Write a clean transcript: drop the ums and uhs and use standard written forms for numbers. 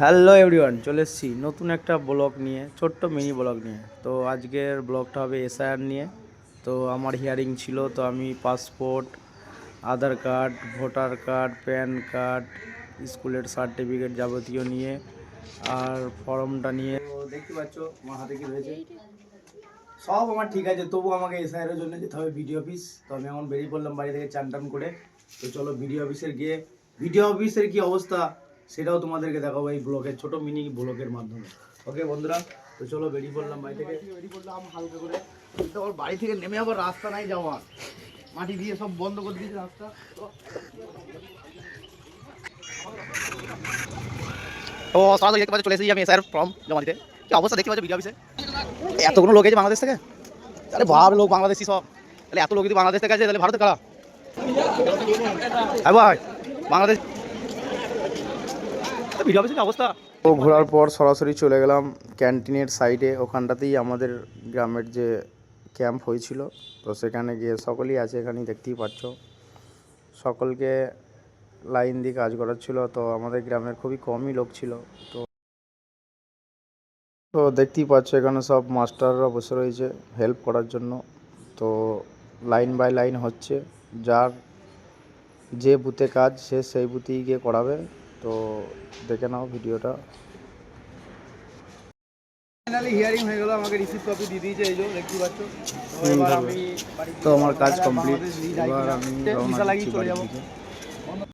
Hello everyone, চলে এসেছি নতুন একটা ব্লগ নিয়ে, ছোট্ট মিনি ব্লগ নিয়ে। তো আজকের ব্লগটা হবে এসআইআর নিয়ে। তো আমার হিয়ারিং ছিল, তো আমি passport, Aadhaar card, voter card, PAN card, স্কুলের সার্টিফিকেট যাবতীয় নিয়ে আর ফর্মটা নিয়ে, তো দেখতে পাচ্ছ আমার হাতে কি রয়েছে। সব আমার ঠিক আছে, তবু আমাকে এসআইআরের জন্য যেতে হবে বিডিও অফিস। তো আমি এখন বেরিয়ে পড়লাম বাড়ি থেকে চান টান করে। তো চলো বিডিও অফিসের গিয়ে বিডিও অফিসের কি অবস্থা সেটাও তোমাদেরকে দেখাবো এই ব্লগের, ছোট মিনি ব্লগের মাধ্যমে। ওকে বন্ধুরা, তো চলো বেরিয়ে পড়লাম বাড়ি থেকে, বেরিয়ে পড়লাম হালকা করে। তো ওর বাড়ি থেকে নেমে আবার রাস্তা নাই যাওয়ার, মাটি দিয়ে সব বন্ধ করে দিয়েছে রাস্তা। তো সরাসরি দেখতে পাচ্ছ চলে এসেছি আমি এসআইআর ফর্ম জমা দিতে। কি অবস্থা দেখতে পাচ্ছ বিডিও অফিসে, এতগুলো লোক আছে বাংলাদেশ থেকে। তাহলে ভাব লোক বাংলাদেশি সব, তাহলে এত লোক যদি বাংলাদেশ থেকে আছে তাহলে ভারতের কারা? হ্যাঁ ভাই, বাংলাদেশ ভিডিও অফিসের অবস্থা। তো ঘোরার পর সরাসরি চলে গেলাম ক্যান্টিনের সাইডে, ওখানটাতেই আমাদের গ্রামের যে ক্যাম্প হয়েছিল। তো সেখানে গিয়ে সকলেই আছে, এখানেই দেখতেই পাচ্ছ সকলকে লাইন দিয়ে কাজ করাচ্ছিল। তো আমাদের গ্রামের খুবই কমই লোক ছিল। তো তো দেখতেই পাচ্ছ এখানে সব মাস্টাররা বসে রয়েছে হেল্প করার জন্য। তো লাইন বাই লাইন হচ্ছে, যার যে বুথে কাজ সে সেই বুথেই গিয়ে করাবে। তো দেখে নাও ভিডিওটা। ফাইনালি হিয়ারিং হয়ে গেল, আমাকে রিসিভ কপি দিয়ে দিয়েছে, এই যে দেখতেই পাচ্ছ। তো এবার আমি তো আমার কাজ কমপ্লিট, এবার আমি রওনা দিচ্ছি বাড়ির দিকে।